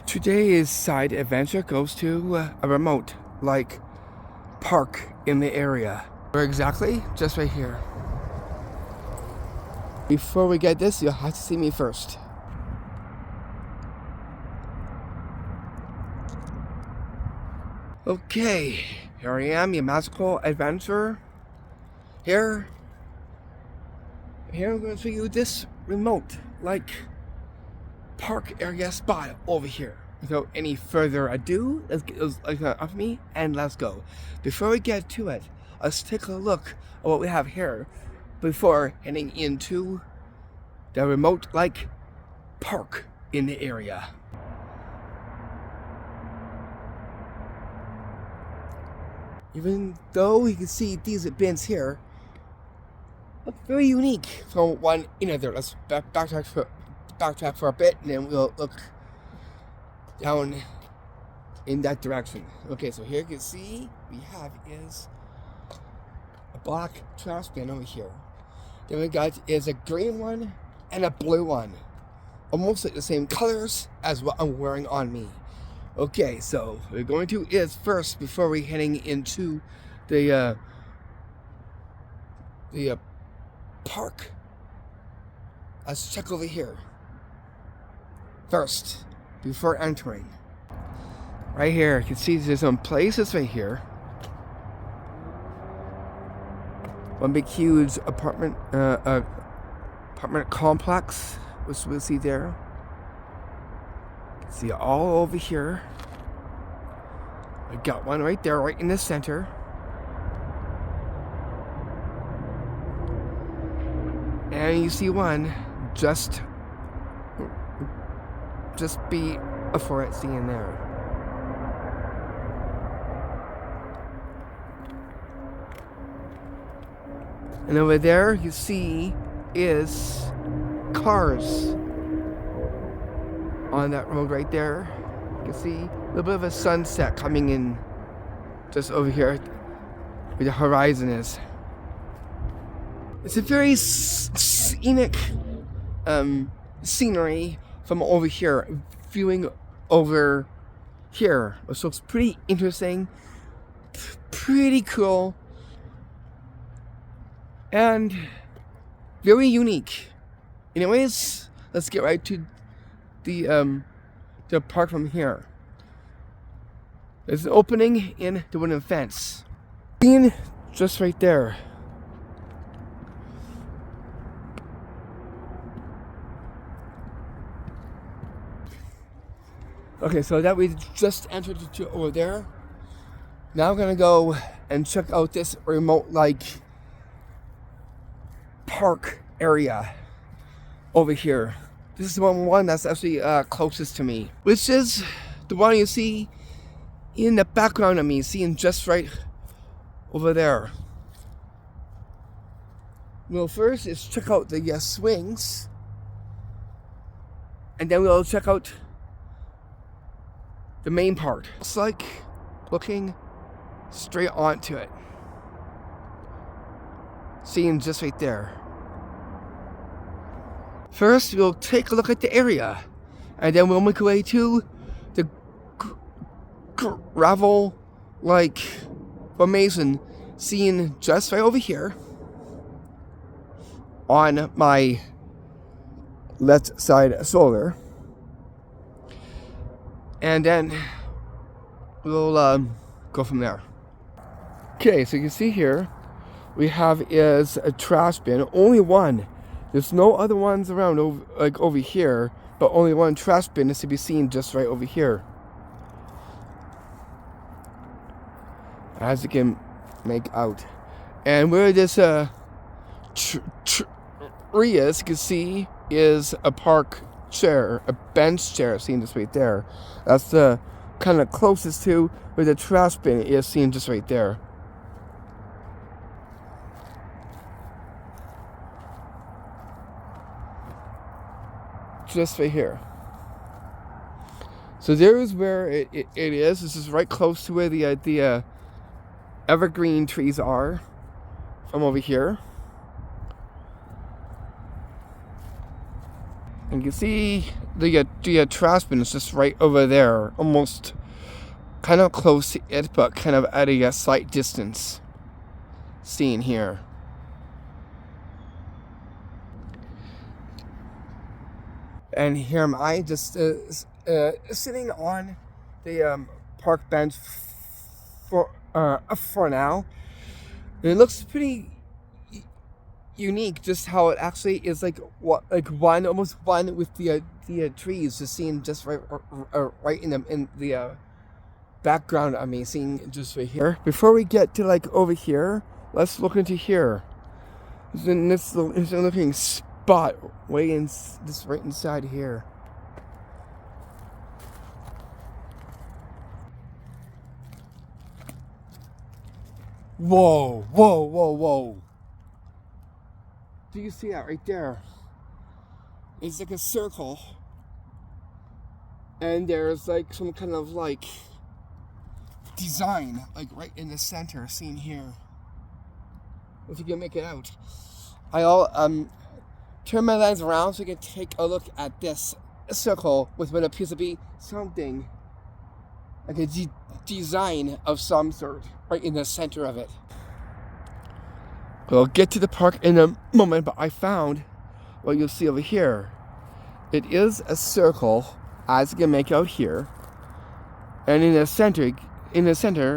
Today's side adventure goes to a remote, park in the area. Where exactly? Just right here. Before we get this, you'll have to see me first. Okay, here I am, your magical adventurer. Here I'm going to show you this remote, park area spot over here. Without any further ado, let's get those off me and let's go. Before we get to it, let's take a look at what we have here before heading into the remote park in the area. Even though you can see these bins here look very unique from one another. Let's backtrack for a bit and then we'll look down in that direction. Okay, so here you can see we have is a black trash bin over here. Then we got is a green one and a blue one. Almost like the same colors as what I'm wearing on me. Okay, so what we're going to is first, before we heading into the park, let's check over here first before entering. Right here, you can see there's some places right here. One big huge apartment complex, which we'll see there. You can see all over here. I got one right there, right in the center. And you see one just be for it seeing there. And over there you see is cars on that road right there. You can see a little bit of a sunset coming in just over here where the horizon is. It's a very scenic scenery from over here, viewing over here. So it's pretty interesting, pretty cool, and very unique. Anyways, let's get right to the park from here. There's an opening in the wooden fence. Seen just right there. Okay, so that we just entered to over there. Now we're gonna go and check out this remote park area over here. This is the one that's actually closest to me, which is the one you see in the background of me, seeing just right over there. Well, first is check out the swings, and then we'll check out the main part. It's like looking straight onto it, seeing just right there. First, we'll take a look at the area, and then we'll make our way to the gravel formation, seen just right over here on my left side shoulder. And then we'll go from there. Okay, so you can see here we have is a trash bin, only one. There's no other ones around over here, but only one trash bin is to be seen just right over here, as you can make out. And where this tree is, you can see is a park chair, a bench chair, seen just right there. That's the kind of closest to where the trash bin is, seen just right there. Just right here. So there's where it is. This is right close to where the evergreen trees are from over here. And you can see the trash bin is just right over there, almost kind of close to it, but kind of at a slight distance. Seen here. And here am I just sitting on the park bench for now. And it looks pretty unique, just how it actually is almost one with the trees, just seen just right in the background. I mean, seeing just right here. Before we get to over here, let's look into here. There's this looking spot right inside here. Whoa, whoa, whoa, whoa. Do you see that right there? It's like a circle. And there's some kind of design right in the center, seen here. If you can make it out. I'll turn my lens around so you can take a look at this circle with what appears to be something like a design of some sort right in the center of it. We'll get to the park in a moment, but I found what you'll see over here. It is a circle, as you can make out here, and in the center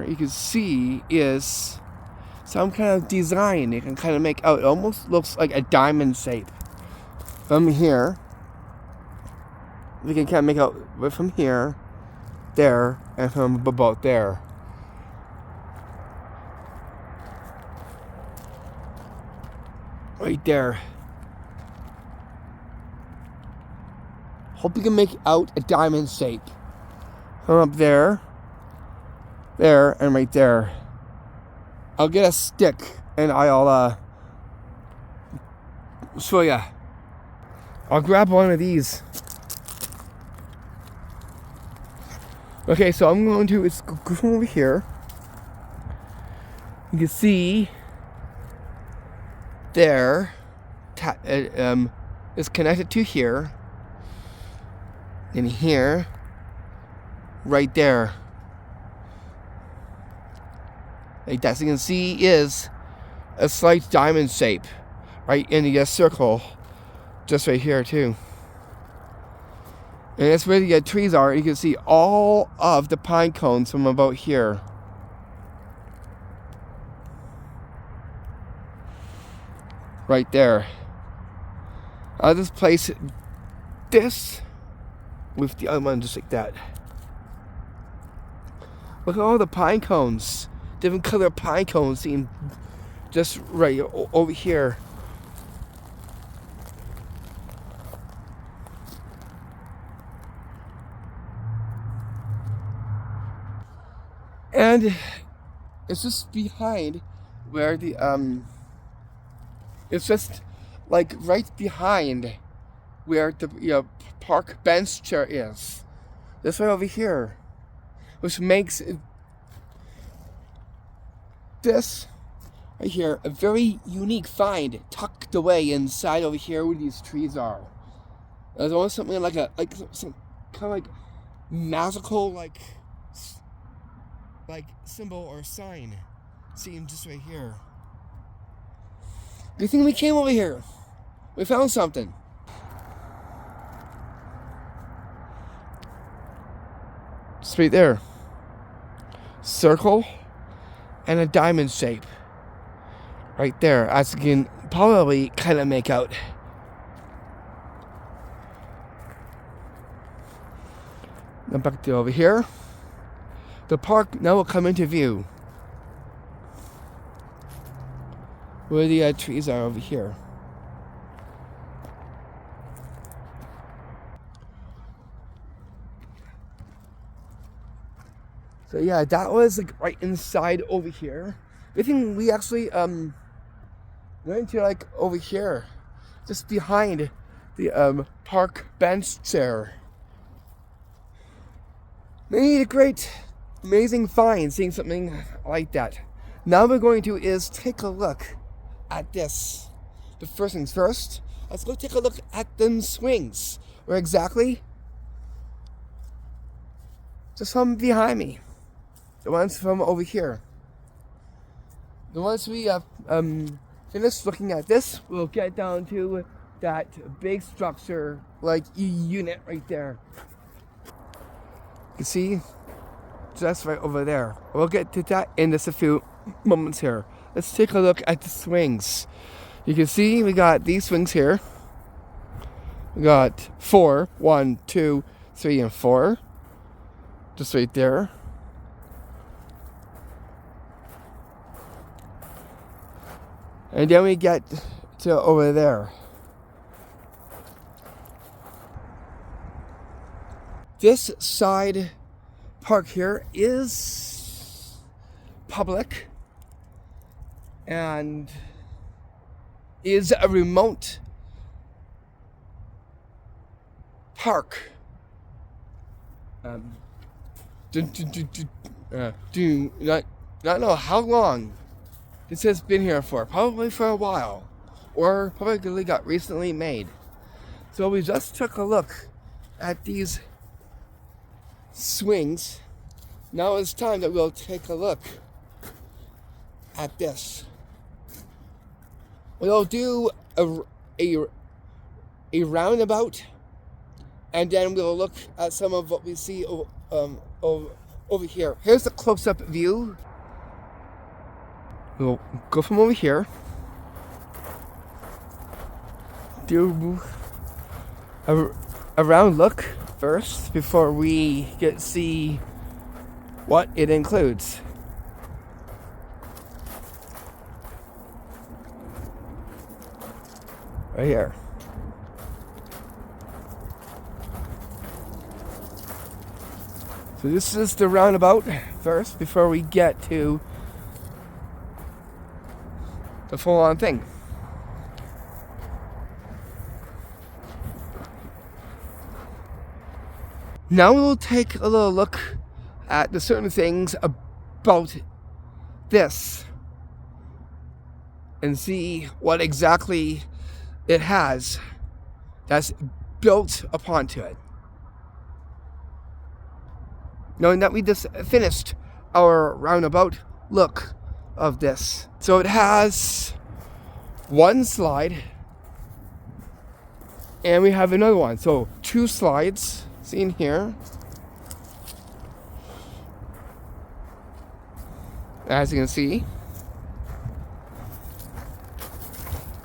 you can see is some kind of design. You can kind of make out. It almost looks like a diamond shape. From here, we can kind of make out from here, there, and from about there. Right there. Hope you can make out a diamond shape. From up there, there, and right there. I'll get a stick and I'll show ya. I'll grab one of these. Okay, so I'm going to go over here. You can see there is connected to here, and here, right there. Like that, so you can see is a slight diamond shape right in the circle, just right here too. And that's where the trees are. You can see all of the pine cones from about here. Right there. I'll just place this with the other one just like that. Look at all the pine cones. Different color pine cones seen just right over here. And it's just behind where the it's just right behind where the park bench chair is. This right over here, which makes this right here a very unique find, tucked away inside over here where these trees are. There's almost something some kind of magical symbol or sign seen just right here. Good thing we came over here. We found something. Just right there. Circle and a diamond shape. Right there, as you can probably kind of make out. Now back to over here. The park now will come into view. Where the trees are over here. So yeah, that was right inside over here. I think we actually went to over here, just behind the park bench chair. Made a great, amazing find seeing something like that. Now we're going to take a look at this. But first things first, let's go take a look at them swings. Where exactly? Just from behind me. The ones from over here. The ones we finished looking at this, we'll get down to that big structure, like unit right there. You see? Just right over there. We'll get to that in just a few moments here. Let's take a look at the swings. You can see we got these swings here. We got 4, 1, 2, 3, and 4. Just right there. And then we get to over there. This side park here is public and is a remote park. Do not know how long this has been here for. Probably for a while, or probably got recently made. So we just took a look at these swings. Now it's time that we'll take a look at this. We'll do a roundabout, and then we'll look at some of what we see over here. Here's the close-up view. We'll go from over here. Do a round look first before we get to see what it includes. Right here. So this is the roundabout first before we get to the full-on thing. Now we'll take a little look at the certain things about this and see what exactly it has that's built upon to it. Knowing that we just finished our roundabout look of this. So it has one slide and we have another one. So 2 slides seen here. As you can see.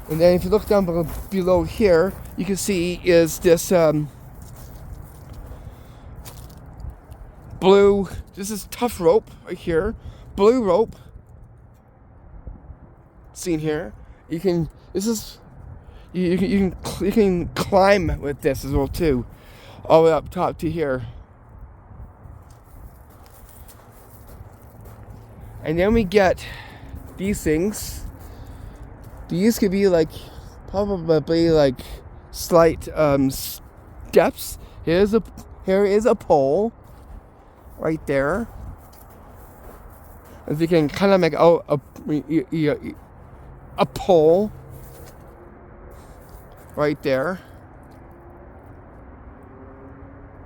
And then if you look down below here, you can see is this blue, this is tough rope right here. Blue rope. Seen here. You can climb with this as well too. All the way up top to here. And then we get these things. These could be like probably like slight steps. Here is a pole right there. As you can kind of make out a pole right there.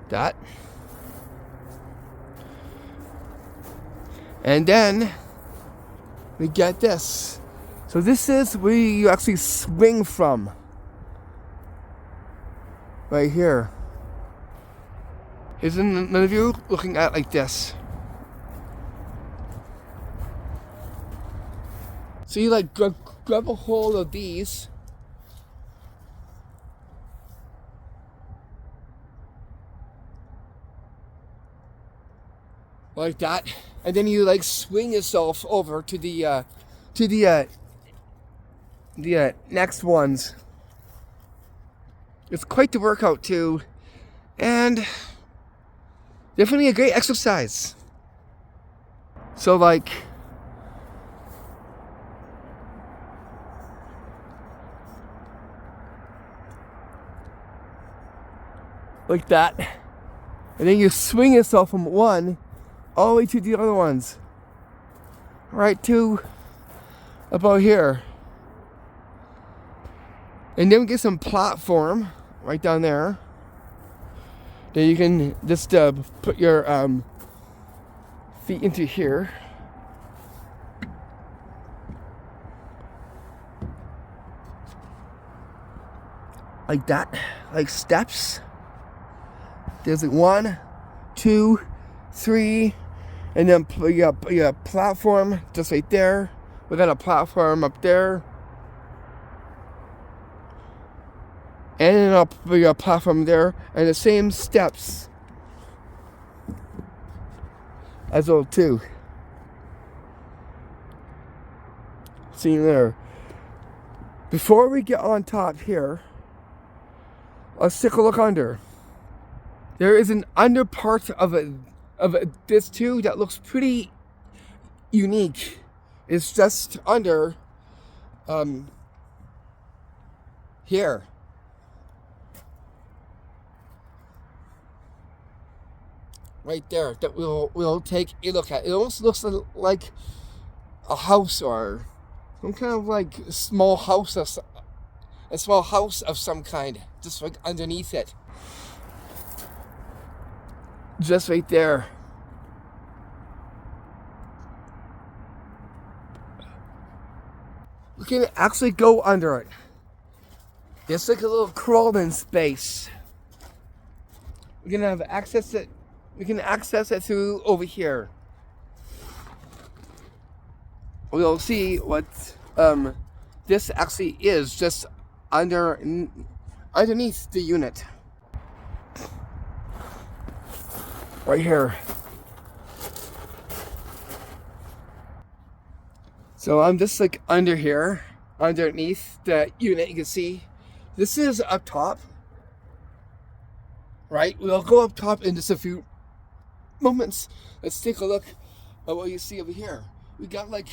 That. And then we get this. So this is where you actually swing from. Right here. Here's another view looking at it like this. So you like grab a hold of these. Like that, and then you like swing yourself over to the next ones. It's quite the workout too, and definitely a great exercise. So like that, and then you swing yourself from one all the way to the other ones, right to about here. And then we get some platform right down there. Then you can just put your feet into here. Like that, like steps. There's like 1, 2, 3, and then you got a platform just right there. We got a platform up there. And then I'll put a platform there, and the same steps as well too. See there. Before we get on top here, let's take a look under. There is an under part of this too that looks pretty unique. It's just under here. Right there, that we'll take a look at. It almost looks like a house or some kind of like a small house of some kind, just like underneath it. Just right there. We can actually go under it. It's like a little crawling space. We're gonna have access to. We can access it through over here. We'll see what this actually is, just underneath the unit. Right here. So I'm just like under here, underneath the unit. You can see this is up top. Right? We'll go up top in just a few moments. Let's take a look at what you see over here. We got like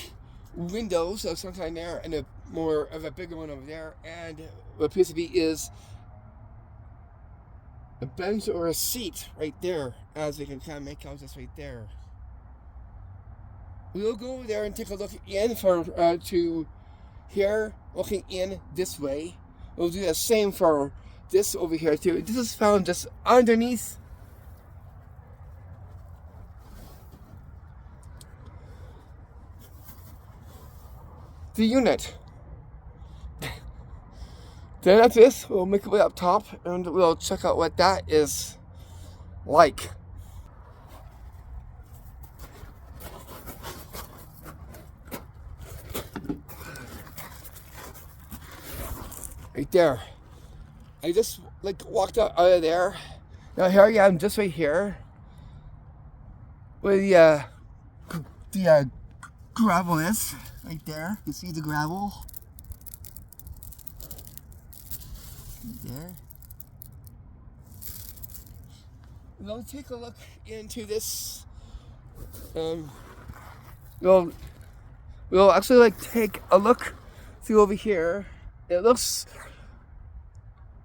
windows of some kind there, and a more of a bigger one over there, and what appears to be is a bench or a seat right there, as we can kind of make out just right there. We'll go over there and take a look in to here, looking in this way. We'll do the same for this over here too. This is found just underneath the unit. Then after this, we'll make our way up top and we'll check out what that is like. Right there. I just like walked out of there. Now here I am, just right here, where the gravel is. Right there, you see the gravel. Right there. We'll take a look into this. We'll actually like take a look through over here. It looks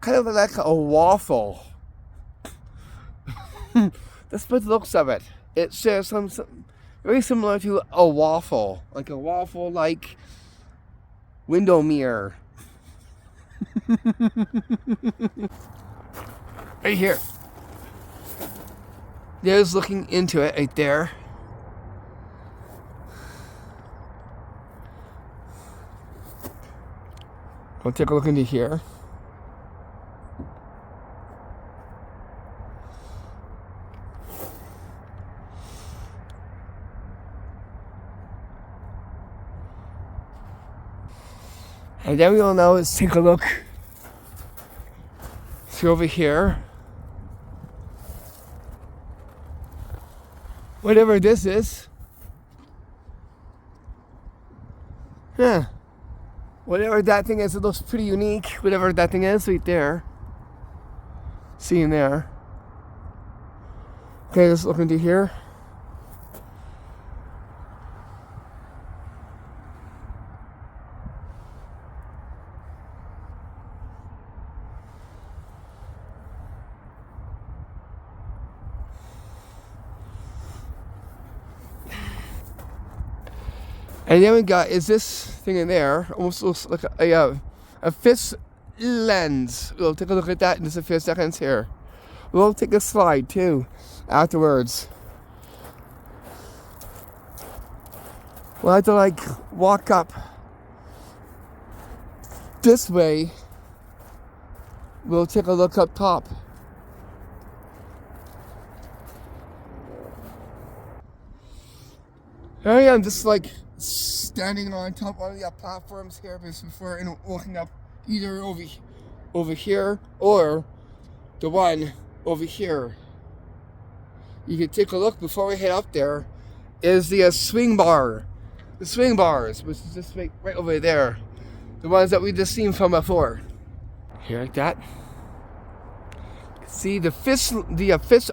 kind of like a waffle. That's what the looks of it. It shares some very similar to a waffle, like window mirror. Right here. There's looking into it right there. We'll take a look into here. And then we'll now let's take a look through over here. Whatever this is. Yeah. Whatever that thing is, it looks pretty unique. Whatever that thing is right there. See in there. Okay, let's look into here. And then we got is this thing in there. Almost looks like a fist lens. We'll take a look at that in just a few seconds here. We'll take a slide too afterwards. We'll have to like walk up this way. We'll take a look up top. Here I am, just like standing on top of the platforms here before and looking up either over here or the one over here. You can take a look before we head up there. Is the swing bar, the swing bars, which is just right over there, the ones that we just seen from before. Here like that. See the fish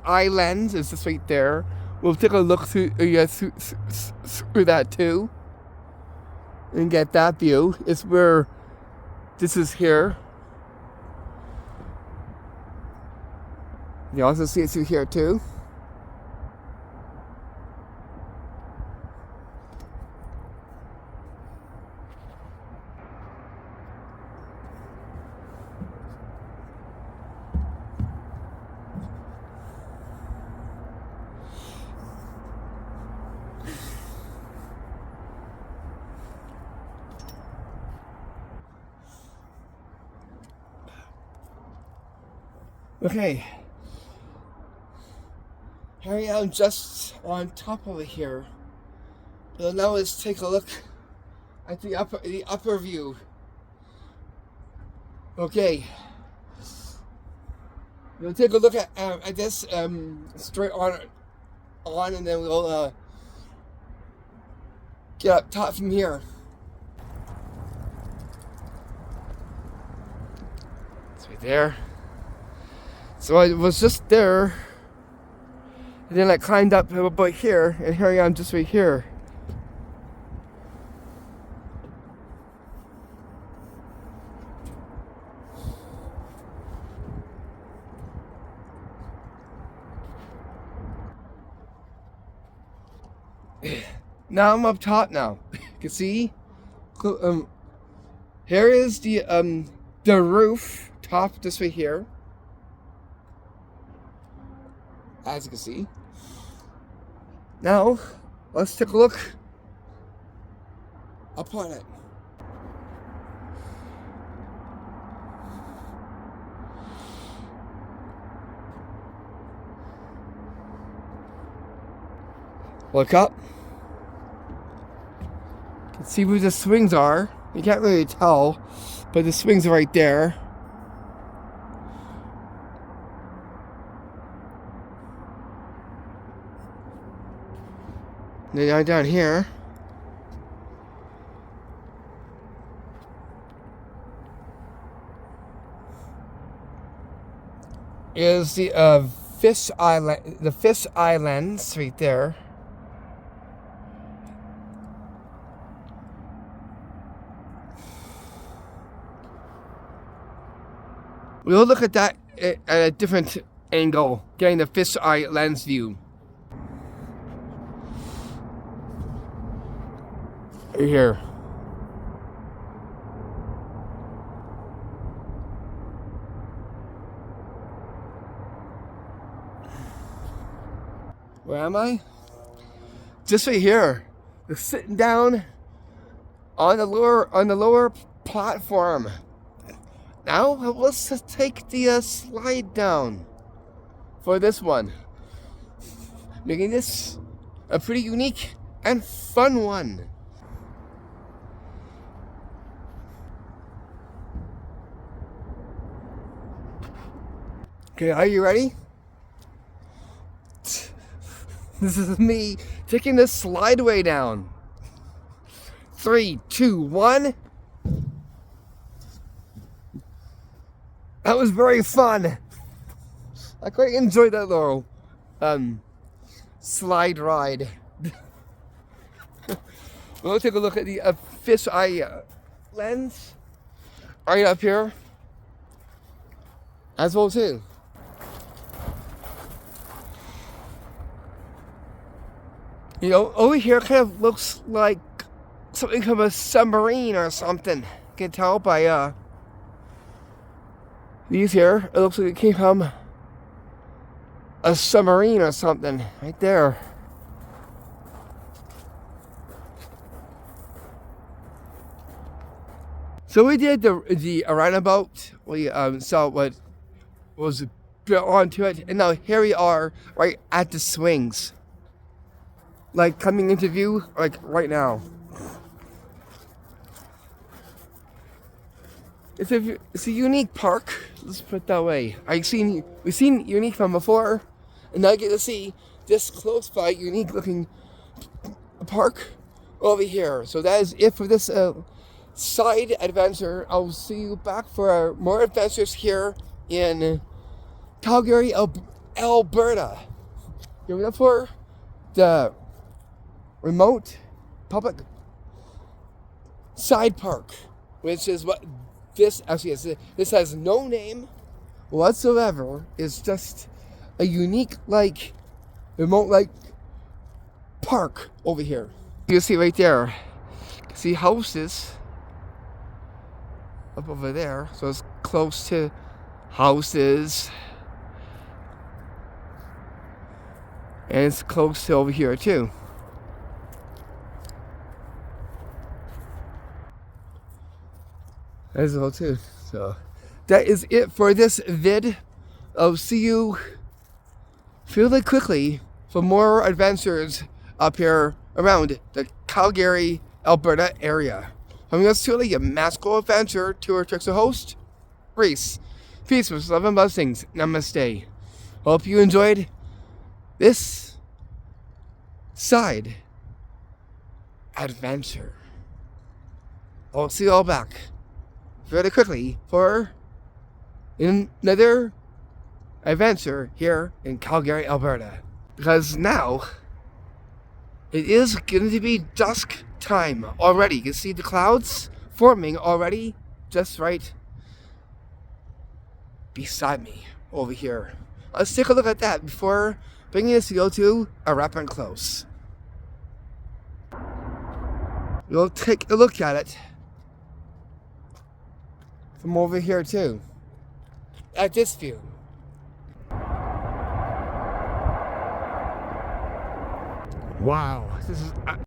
eye lens is just right there. We'll take a look through that too and get that view. It's where this is here. You also see it through here too. Okay, here I am just on top of it here. So now let's take a look at the upper view. Okay, we'll take a look at this straight on, and then we'll get up top from here. It's right there. So I was just there, and then I climbed up about here, and here I am just right here. Now I'm up top now. You can see, here is the roof top just right here. As you can see. Now, let's take a look upon it. Look up. You can see where the swings are. You can't really tell, but the swings are right there. Then down here is the fish islands right there. We'll look at that at a different angle, getting the fish eye lens view. Right here. Where am I? Just right here. Just sitting down on the lower platform. Now let's just take the slide down for this one, making this a pretty unique and fun one. Okay, are you ready? This is me taking this slideway down. 3, 2, 1. That was very fun. I quite enjoyed that little slide ride. We'll take a look at the fish eye lens right up here as well too. You know, over here kind of looks like something from a submarine or something. You can tell by These here, it looks like it came from a submarine or something right there. So we did the roundabout. We saw what was built onto it, and now here we are right at the swings, like coming into view, like right now. It's a unique park. Let's put it that way. We've seen unique from before, and now I get to see this close by unique looking park over here. So that is it for this side adventure. I'll see you back for more adventures here in Calgary, Alberta. You're up for the remote public side park, which is what this actually is. This has no name whatsoever. It's just a unique, like, remote, like, park over here. You can see right there. See houses up over there, so it's close to houses, and it's close to over here too. As well too. So that is it for this vid. I'll see you fairly quickly for more adventures up here around the Calgary, Alberta area. I'm yours truly, a magical adventure tour trickster host, Reese. Peace with love and blessings. Namaste. Hope you enjoyed this side adventure. I'll see you all back very quickly for another adventure here in Calgary, Alberta. Because now it is going to be dusk time already. You can see the clouds forming already just right beside me over here. Let's take a look at that before bringing this video to a wrap and close. We'll take a look at it from over here too, at this view. Wow, this is